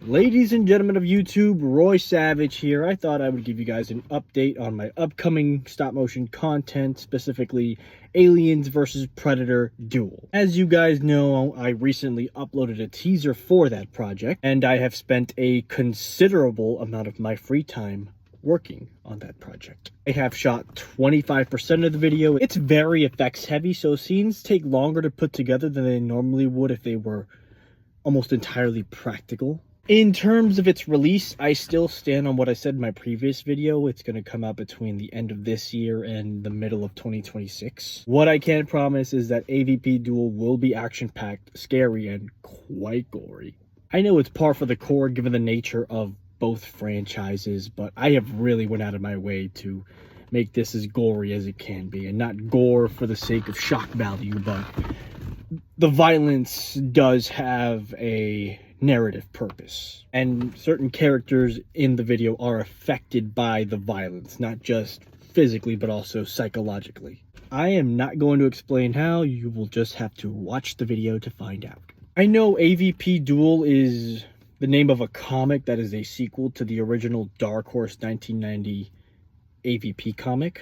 Ladies and gentlemen of YouTube, Roy Savage here. I thought I would give you guys an update on my upcoming stop-motion content, specifically Aliens vs. Predator Duel. As you guys know, I recently uploaded a teaser for that project, and I have spent a considerable amount of my free time working on that project. I have shot 25% of the video. It's very effects heavy, so scenes take longer to put together than they normally would if they were almost entirely practical. In terms of its release, I still stand on what I said in my previous video. It's going to come out between the end of this year and the middle of 2026. What I can promise is that AVP Duel will be action-packed, scary, and quite gory. I know it's par for the course given the nature of both franchises, but I have really went out of my way to make this as gory as it can be, and not gore for the sake of shock value, but the violence does have a narrative purpose, and certain characters in the video are affected by the violence, not just physically but also psychologically. I am not going to explain how. You will just have to watch the video to find out. I know AVP Duel is the name of a comic that is a sequel to the original Dark Horse 1990 AVP comic,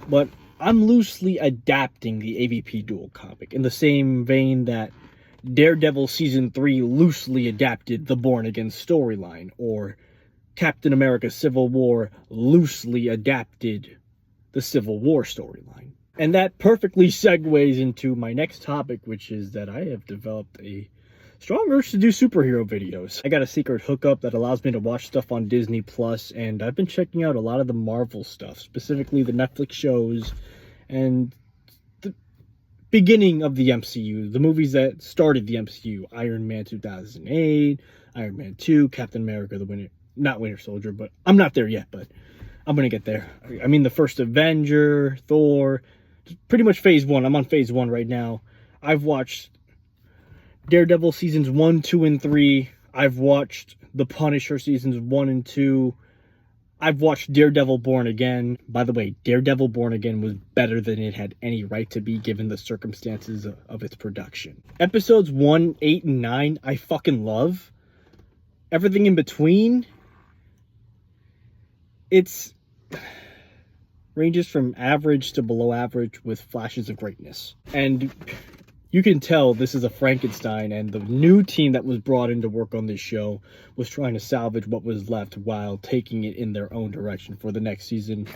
but I'm loosely adapting the AVP Duel comic in the same vein that Daredevil Season 3 loosely adapted the Born Again storyline, or Captain America Civil War loosely adapted the Civil War storyline. And that perfectly segues into my next topic, which is that I have developed a strong urge to do superhero videos. I got a secret hookup that allows me to watch stuff on Disney Plus, and I've been checking out a lot of the Marvel stuff, specifically the Netflix shows and the beginning of the MCU, the movies that started the MCU. Iron Man 2008, Iron Man 2, Captain America, not Winter Soldier, but I'm not there yet, but I'm gonna get there. I mean, the first Avenger, Thor, pretty much phase 1. I'm on phase 1 right now. I've watched Daredevil seasons 1, 2, and 3. I've watched The Punisher seasons 1 and 2. I've watched Daredevil Born Again. By the way, Daredevil Born Again was better than it had any right to be given the circumstances of its production. Episodes 1, 8, and 9, I fucking love. Everything in between, it's ranges from average to below average with flashes of greatness. And you can tell this is a Frankenstein, and the new team that was brought in to work on this show was trying to salvage what was left while taking it in their own direction for the next season.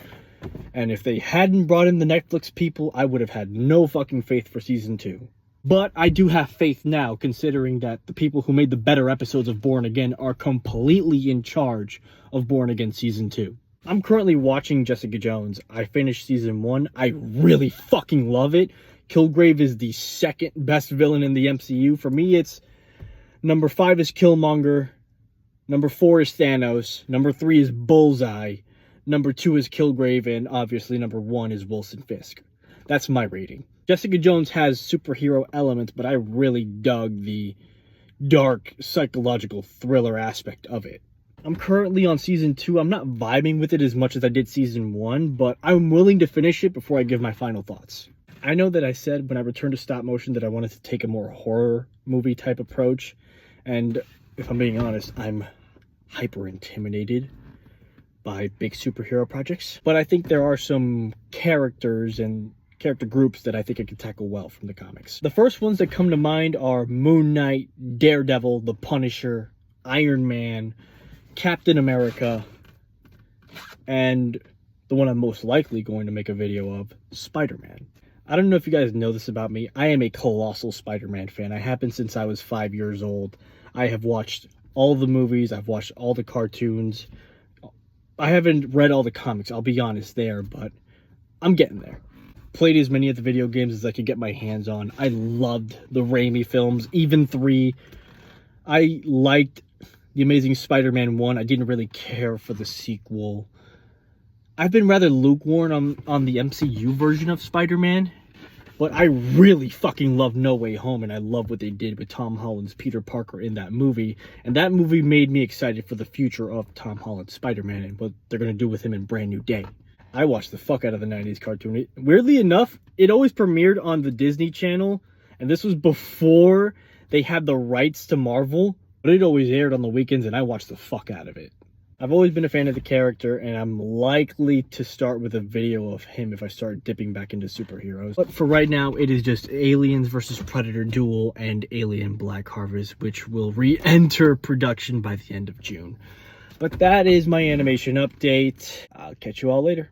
And if they hadn't brought in the Netflix people, I would have had no fucking faith for season 2. But I do have faith now, considering that the people who made the better episodes of Born Again are completely in charge of Born Again season 2. I'm currently watching Jessica Jones. I finished season 1. I really fucking love it. Kilgrave is the second best villain in the MCU. For me, it's number 5 is Killmonger, number 4 is Thanos, number 3 is Bullseye, number 2 is Kilgrave, and obviously number 1 is Wilson Fisk. That's my rating. Jessica Jones has superhero elements, but I really dug the dark psychological thriller aspect of it. I'm currently on season 2. I'm not vibing with it as much as I did season 1, but I'm willing to finish it before I give my final thoughts. I know that I said when I returned to stop motion that I wanted to take a more horror movie type approach, and if I'm being honest, I'm hyper intimidated by big superhero projects, but I think there are some characters and character groups that I think I could tackle well from the comics. The first ones that come to mind are Moon Knight, Daredevil, The Punisher, Iron Man, Captain America, and the one I'm most likely going to make a video of, Spider-Man. I don't know if you guys know this about me. I am a colossal Spider-Man fan. I have been since I was 5 years old. I have watched all the movies. I've watched all the cartoons. I haven't read all the comics, I'll be honest there, but I'm getting there. Played as many of the video games as I could get my hands on. I loved the Raimi films, even 3. I liked The Amazing Spider-Man 1. I didn't really care for the sequel. I've been rather lukewarm on the MCU version of Spider-Man, but I really fucking love No Way Home, and I love what they did with Tom Holland's Peter Parker in that movie, and that movie made me excited for the future of Tom Holland's Spider-Man and what they're going to do with him in Brand New Day. I watched the fuck out of the 90s cartoon. Weirdly enough, it always premiered on the Disney Channel, and this was before they had the rights to Marvel, but it always aired on the weekends and I watched the fuck out of it. I've always been a fan of the character, and I'm likely to start with a video of him if I start dipping back into superheroes. But for right now, it is just Aliens vs. Predator Duel and Alien Black Harvest, which will re-enter production by the end of June. But that is my animation update. I'll catch you all later.